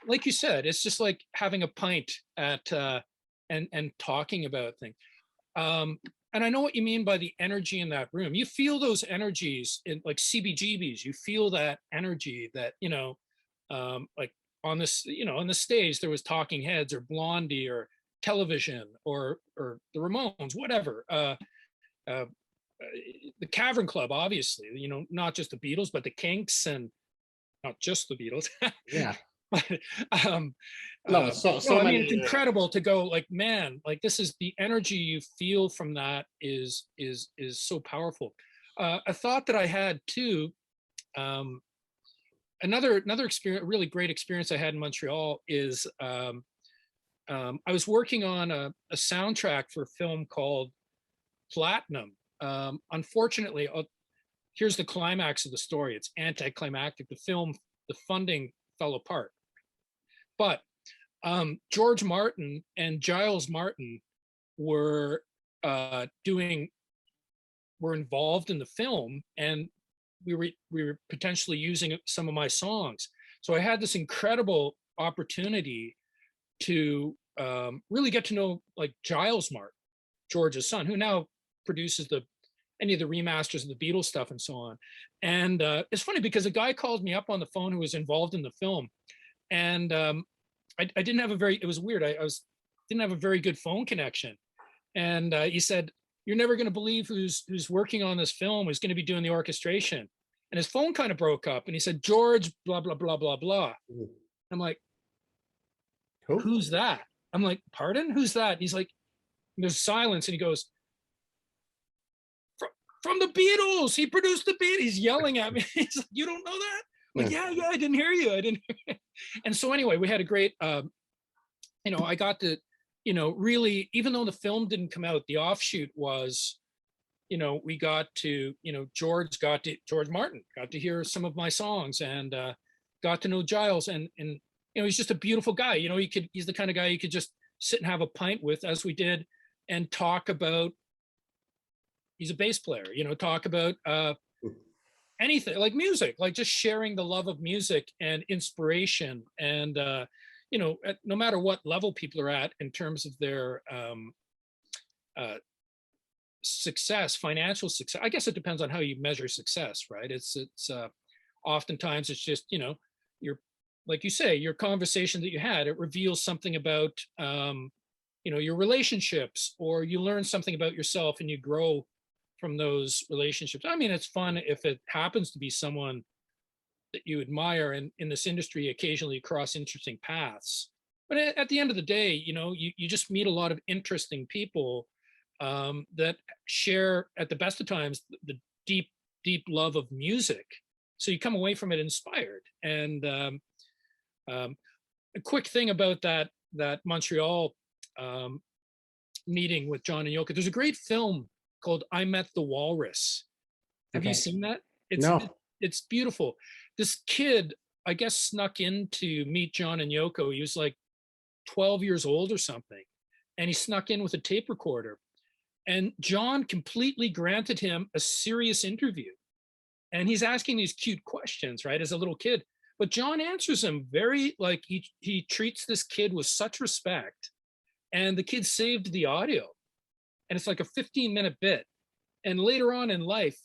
like you said, it's just like having a pint at and talking about things. Um, and I know what you mean by the energy in that room. You feel those energies in like CBGBs. You feel that energy that, like on this, on the stage, there was Talking Heads or Blondie or Television or the Ramones, whatever. Uh, the Cavern Club, obviously, not just the Beatles, but the Kinks, and not just the Beatles. yeah, But um, No, so no, so I mean it's many. incredible to go like, man, like this is the energy you feel from that is so powerful. A thought that I had too, um, another experience, really great experience I had in Montreal is I was working on a soundtrack for a film called Platinum. Unfortunately, here's the climax of the story. It's anticlimactic. The film, the funding fell apart. But George Martin and Giles Martin were doing were involved in the film, and we were potentially using some of my songs. So I had this incredible opportunity to really get to know like Giles Martin, George's son, who now produces the any of the remasters of the Beatles stuff and so on. And it's funny because a guy called me up on the phone who was involved in the film, and I didn't have a very. It was weird. I was didn't have a very good phone connection, and he said, "You're never going to believe who's working on this film, who's going to be doing the orchestration." And his phone kind of broke up, and he said, "George, blah blah blah blah blah." I'm like, Who? "Who's that?" I'm like, "Pardon? Who's that?" And he's like, there's silence, and he goes, "From the Beatles. He produced the Beatles." He's yelling at me. He's like, "You don't know that?" I'm like, Yeah. yeah, I didn't hear you. I didn't. And so anyway, we had a great. I got to, really, even though the film didn't come out, the offshoot was, we got to, George Martin got to hear some of my songs, and got to know Giles, and he's just a beautiful guy. He's the kind of guy you could just sit and have a pint with, as we did, and talk about. He's a bass player, talk about anything, like music, like just sharing the love of music and inspiration, and no matter what level people are at in terms of their uh, success, financial success. I guess it depends on how you measure success, right? It's oftentimes it's just your, like you say, your conversation that you had, it reveals something about your relationships, or you learn something about yourself and you grow from those relationships. I mean, it's fun if it happens to be someone that you admire, and in this industry occasionally cross interesting paths. But at the end of the day, you just meet a lot of interesting people that share, at the best of times, the deep, deep love of music. So you come away from it inspired. And a quick thing about that Montreal meeting with John and Yoko. There's a great film called I Met the Walrus. Have you Okay. seen that? No. It's beautiful. This kid, I guess, snuck in to meet John and Yoko. He was like 12 years old or something, and he snuck in with a tape recorder. And John completely granted him a serious interview. And he's asking these cute questions, right, as a little kid. But John answers him very, like, he treats this kid with such respect. And the kid saved the audio. And it's like a 15-minute bit. And later on in life,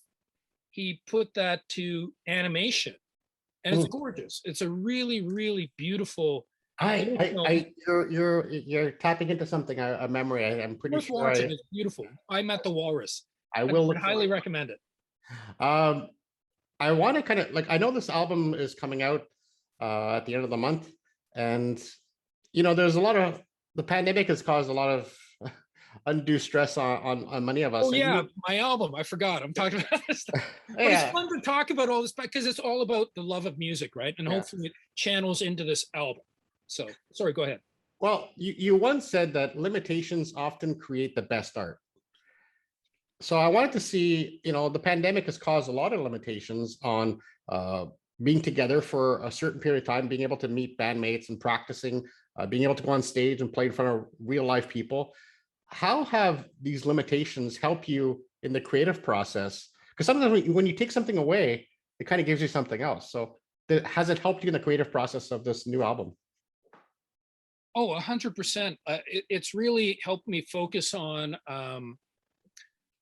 he put that to animation. And it's gorgeous. It's a really, really beautiful little film. You're tapping into something, a memory. I'm pretty Worth sure watching. It's beautiful. I Met the Walrus. I I will would look for highly it. recommend it. Um, I want to kind of like, I know this album is coming out at the end of the month, and there's a lot of, the pandemic has caused a lot of undue stress on many of us. Oh And yeah, my album. I forgot. I'm talking about this stuff. But it's yeah, fun to talk about all this because it's all about the love of music, right? And yeah. hopefully it channels into this album. So sorry, go ahead. Well, you once said that limitations often create the best art. So I wanted to see, the pandemic has caused a lot of limitations on being together for a certain period of time, being able to meet bandmates and practicing, being able to go on stage and play in front of real life people. How have these limitations helped you in the creative process? Because sometimes when you take something away, it kind of gives you something else. So has it helped you in the creative process of this new album? Oh, 100%. It's really helped me focus on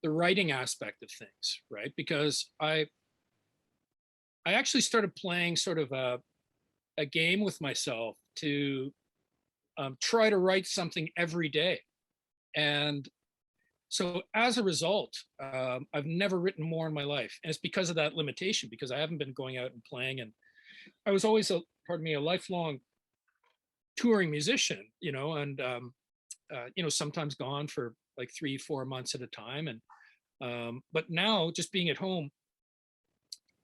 the writing aspect of things, right? Because I actually started playing sort of a game with myself to try to write something every day. And so as a result, I've never written more in my life. And it's because of that limitation, because I haven't been going out and playing. And I was always a lifelong touring musician, and sometimes gone for like 3-4 months at a time. And but now just being at home,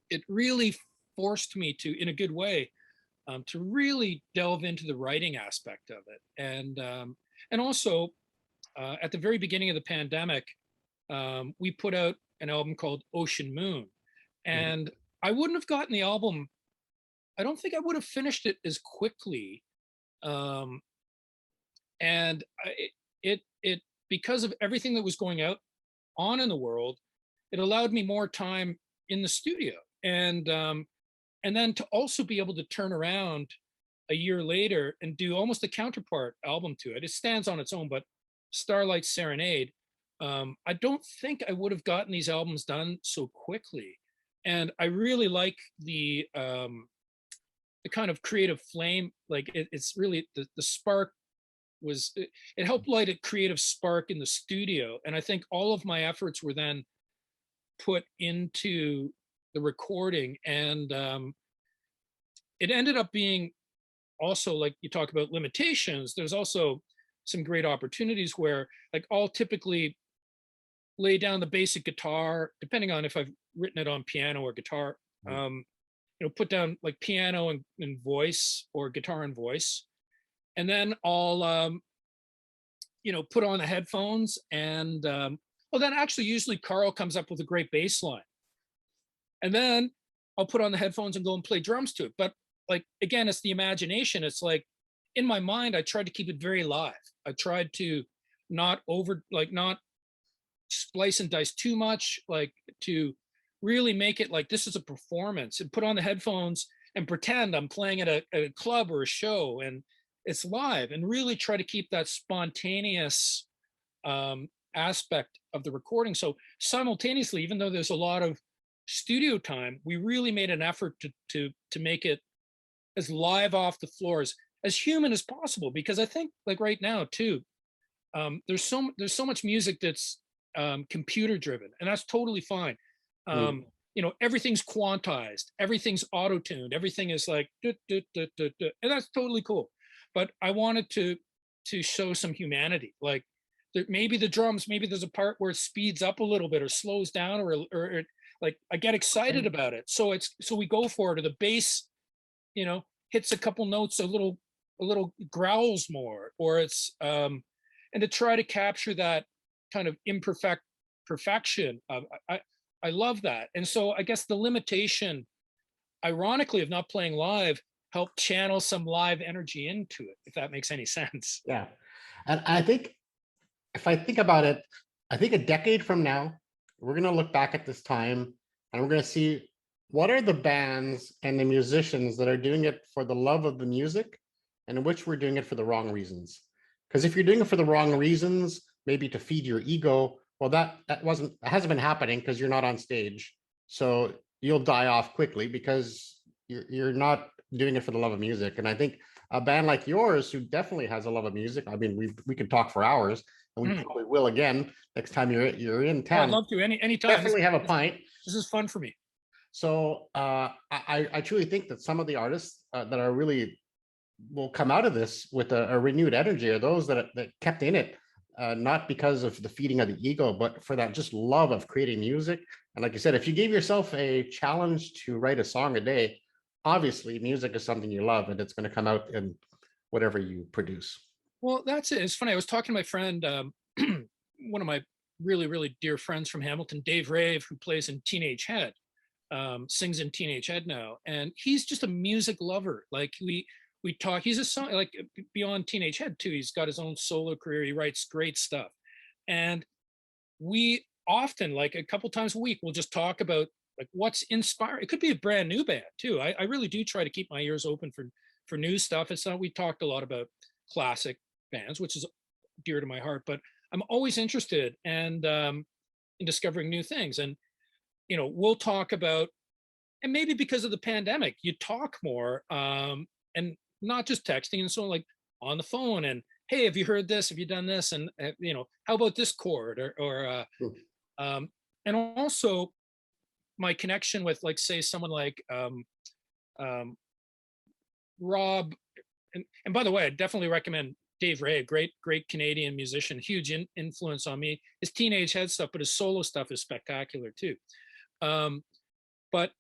it really forced me to, in a good way, to really delve into the writing aspect of it. And also at the very beginning of the pandemic, we put out an album called Ocean Moon. Mhm. And I wouldn't have gotten the album, I don't think I would have finished it as quickly. Um, and it because of everything that was going out on in the world, it allowed me more time in the studio. And then to also be able to turn around a year later and do almost a counterpart album to it. It stands on its own, but Starlight Serenade, I don't think I would have gotten these albums done so quickly. And I really like the kind of creative flame. Like it's really the spark was it helped light a creative spark in the studio. And I think all of my efforts were then put into the recording. And it ended up being also, like you talk about limitations, there's also some great opportunities where, like, I'll typically lay down the basic guitar, depending on if I've written it on piano or guitar. Mm. Put down like piano and voice, or guitar and voice, and then I'll put on the headphones. And well, then actually usually Carl comes up with a great bass line, and then I'll put on the headphones and go and play drums to it. But like, again, it's the imagination. It's like, in my mind, I tried to keep it very live. I tried to not splice and dice too much, like to really make it like this is a performance, and put on the headphones and pretend I'm playing at a club or a show and it's live, and really try to keep that spontaneous aspect of the recording. So simultaneously, even though there's a lot of studio time, we really made an effort to make it as live off the floors, as human as possible. Because I think, like, right now too, there's so much music that's computer driven, and that's totally fine. Mm. Everything's quantized, everything's auto-tuned, everything is like duh, duh, duh, duh, duh, and that's totally cool. But I wanted to show some humanity. Like, maybe the drums, maybe there's a part where it speeds up a little bit or slows down, or like I get excited Okay. about it, so we go for it. Or the bass, hits a couple notes, a little growls more, or it's and to try to capture that kind of imperfect perfection of, I love that. And so I guess the limitation, ironically, of not playing live helped channel some live energy into it, if that makes any sense. Yeah. And I think if I think about it, I think a decade from now, we're going to look back at this time and we're going to see what are the bands and the musicians that are doing it for the love of the music, and in which we're doing it for the wrong reasons. Because if you're doing it for the wrong reasons, maybe to feed your ego, well, that hasn't been happening because you're not on stage. So you'll die off quickly because you're not doing it for the love of music. And I think a band like yours, who definitely has a love of music, I mean, we could talk for hours, and we Mm. probably will again next time you're in Oh, I'd town. love to, anytime. Definitely have a pint. This is fun for me. So I truly think that some of the artists that are really will come out of this with a renewed energy are those that kept in it, not because of the feeding of the ego, but for that just love of creating music. And like you said, if you gave yourself a challenge to write a song a day, obviously music is something you love, and it's going to come out in whatever you produce. Well, that's it. It's funny. I was talking to my friend, one of my really, really dear friends from Hamilton, Dave Rave, who plays in Teenage Head, sings in Teenage Head now, and he's just a music lover. Like, we talk. He's a song, like, beyond Teenage Head too. He's got his own solo career. He writes great stuff, and we often, like a couple times a week, we'll just talk about like what's inspiring. It could be a brand new band too. I really do try to keep my ears open for new stuff. It's not, we talked a lot about classic bands, which is dear to my heart, but I'm always interested and in discovering new things. And we'll talk about, and maybe because of the pandemic, you talk more, and not just texting and so on, like on the phone. And hey, have you heard this? Have you done this? And how about this chord? Or Hmm. and also my connection with, like, say, someone like um, Rob and by the way, I definitely recommend Dave Ray, a great Canadian musician, huge influence on me. His Teenage Head stuff, but his solo stuff is spectacular too. But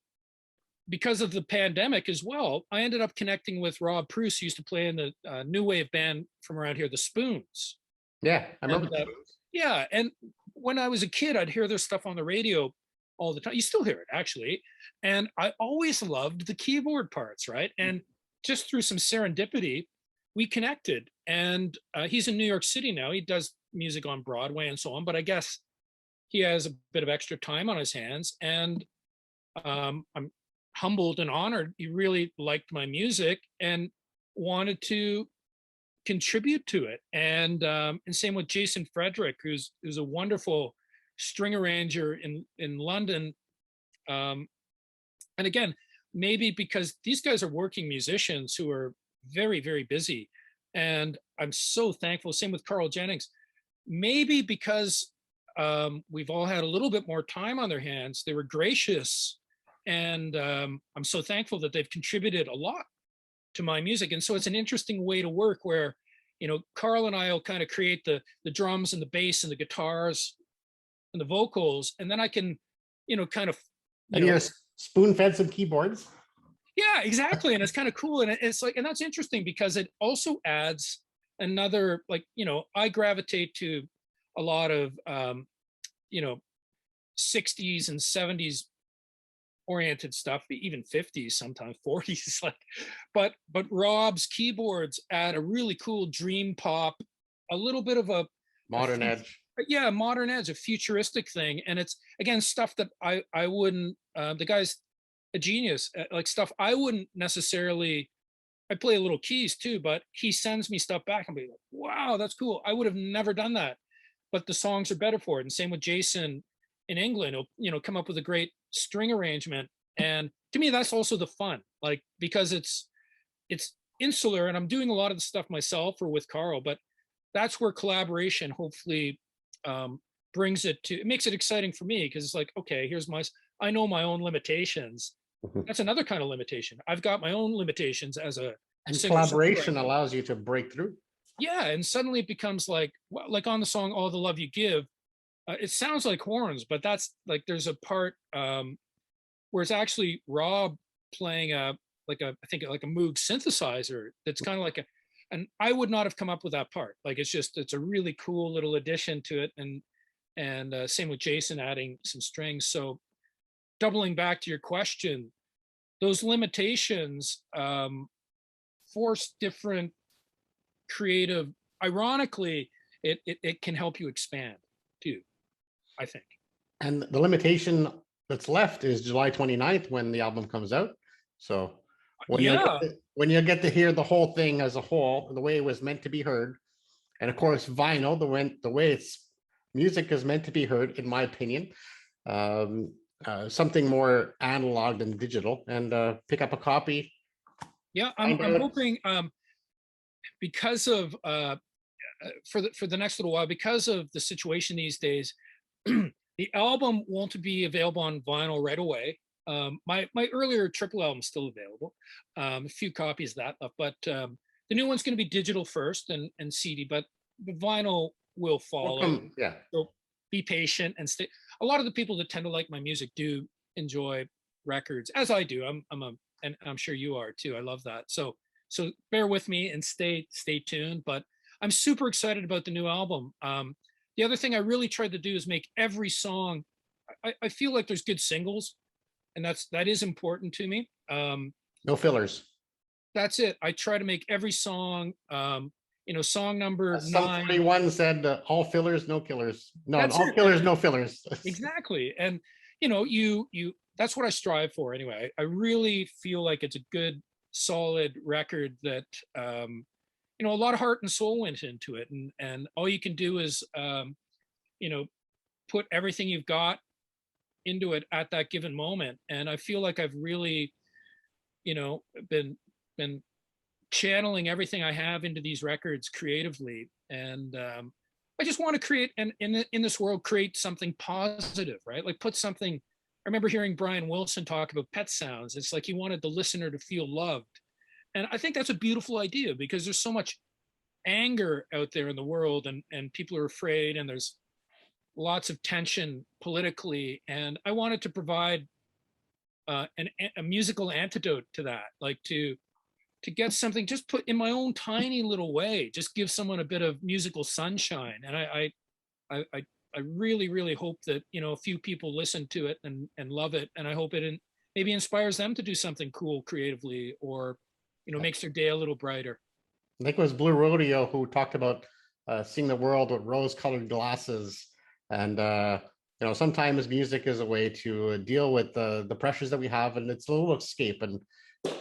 because of the pandemic as well, I ended up connecting with Rob Pruce, who used to play in the new wave band from around here, the Spoons. Yeah, I remember. And, yeah, and when I was a kid, I'd hear their stuff on the radio all the time. You still hear it actually, and I always loved the keyboard parts, right? And just through some serendipity, we connected. And he's in New York City now. He does music on Broadway and so on, but I guess he has a bit of extra time on his hands. And I'm humbled and honored. He really liked my music and wanted to contribute to it. And same with Jason Frederick, who's a wonderful string arranger in London. And again, maybe because these guys are working musicians who are very, very busy. And I'm so thankful. Same with Carl Jennings. Maybe because we've all had a little bit more time on their hands, they were gracious. And I'm so thankful that they've contributed a lot to my music. And so it's an interesting way to work where, you know, Carl and I will kind of create the drums and the bass and the guitars and the vocals. And then I can, you know, kind of, you're spoon-fed some keyboards. Yeah, exactly. And it's kind of cool. And it's like, and that's interesting because it also adds another, like, you know, I gravitate to a lot of, you know, 60s and 70s oriented stuff, even 50s, sometimes 40s, like, but Rob's keyboards add a really cool dream pop, a little bit of a modern edge. Yeah, modern edge, a futuristic thing. And it's, again, stuff that I wouldn't, the guy's a genius, like stuff I wouldn't necessarily, I play a little keys too, but he sends me stuff back and be like, wow, that's cool. I would have never done that, but the songs are better for it. And same with Jason in England, he'll, you know, come up with a great string arrangement. And to me, that's also the fun, like, because it's insular and I'm doing a lot of the stuff myself or with Carl, but that's where collaboration hopefully brings it to, it makes it exciting for me because it's like, okay, here's I know my own limitations. That's another kind of limitation. I've got my own limitations as a and collaboration allows you to break through. Yeah, and suddenly it becomes like on the song "All the Love You Give," it sounds like horns, but that's like there's a part where it's actually Rob playing I think like a Moog synthesizer that's kind of like and I would not have come up with that part. Like it's a really cool little addition to it, and same with Jason adding some strings. So doubling back to your question, those limitations force different creative, ironically, it can help you expand too, I think. And the limitation that's left is July 29th when the album comes out. So when you get to hear the whole thing as a whole, the way it was meant to be heard, and of course vinyl, the way it's music is meant to be heard, in my opinion, something more analog than digital, and pick up a copy. Yeah, I'm hoping because of for the next little while, because of the situation these days, the album won't be available on vinyl right away. My earlier triple album is still available, a few copies of that left, but the new one's going to be digital first and CD, but the vinyl will follow. Yeah. So be patient and stay. A lot of the people that tend to like my music do enjoy records, as I do. And I'm sure you are too. I love that. So bear with me and stay tuned. But I'm super excited about the new album. The other thing I really tried to do is make every song. I feel like there's good singles, and that is important to me. No fillers. That's it. I try to make every song. Song number 9. 31 said all fillers, no killers. No, all killers, no fillers. Exactly. And you that's what I strive for anyway. I really feel like it's a good, solid record that a lot of heart and soul went into it, and all you can do is put everything you've got into it at that given moment. And I feel like I've really been channeling everything I have into these records creatively, and I just want to create in this world, create something positive, right? Like put something. I remember hearing Brian Wilson talk about pet sounds. It's like he wanted the listener to feel loved, And I think that's a beautiful idea, because there's so much anger out there in the world, and people are afraid, and there's lots of tension politically. And I wanted to provide a musical antidote to that, like to get something just put in my own tiny little way, just give someone a bit of musical sunshine. And I really, really hope that, you know, a few people listen to it and love it. And I hope it maybe inspires them to do something cool creatively, or, you know, makes their day a little brighter. I think it was Blue Rodeo who talked about seeing the world with rose-colored glasses, and you know, sometimes music is a way to deal with the pressures that we have, and it's a little escape. And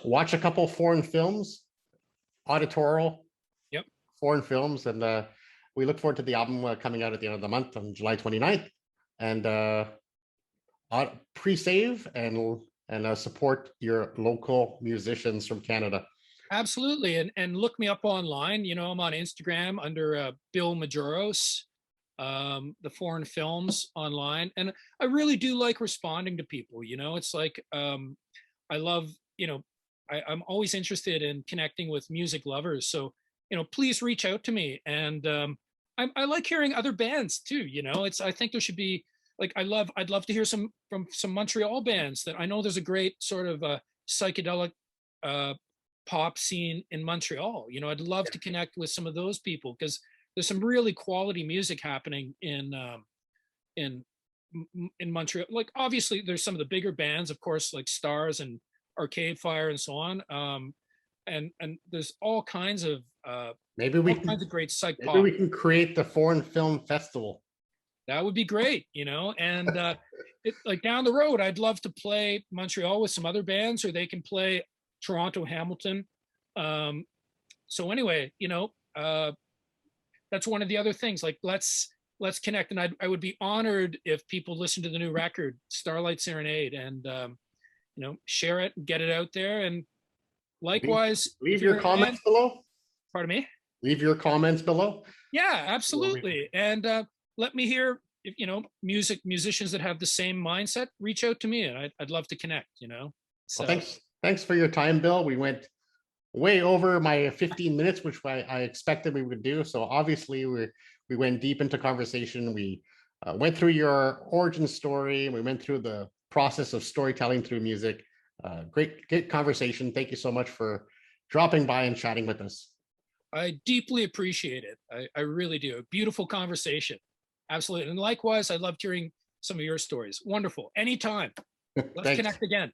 watch a couple foreign films, auditorial Yep. foreign films, and we look forward to the album coming out at the end of the month on July 29th. And pre-save and support your local musicians from Canada. Absolutely. And look me up online. You know, I'm on Instagram under Bill Majoros, the foreign films online. And I really do like responding to people. You know, it's like, I love, you know, I'm always interested in connecting with music lovers. So, you know, please reach out to me. And I like hearing other bands too. You know, I think there should be, like, I'd love to hear some from some Montreal bands. That I know there's a great sort of psychedelic pop scene in Montreal. You know, I'd love to connect with some of those people, because there's some really quality music happening in in Montreal. Like, obviously there's some of the bigger bands, of course, like Stars and Arcade Fire and so on. And there's all kinds of Maybe we can great psych maybe pop. we can create the foreign film festival. That would be great, you know. And like down the road, I'd love to play Montreal with some other bands, or they can play Toronto, Hamilton. So anyway, you know, that's one of the other things. Like, let's connect. And I would be honored if people listen to the new record, Starlight Serenade, and you know, share it and get it out there. And likewise, Leave your comments below. Pardon me. Leave your comments below. Yeah, absolutely. And let me hear, if, you know, musicians that have the same mindset, reach out to me, and I'd love to connect, you know. So Well, thanks for your time, Bill. We went way over my 15 minutes, which I expected we would do. So obviously we went deep into conversation. We went through your origin story. We went through the process of storytelling through music. Great conversation. Thank you so much for dropping by and chatting with us. I deeply appreciate it. I really do. A beautiful conversation. Absolutely. And likewise, I loved hearing some of your stories. Wonderful. Anytime. Let's connect again.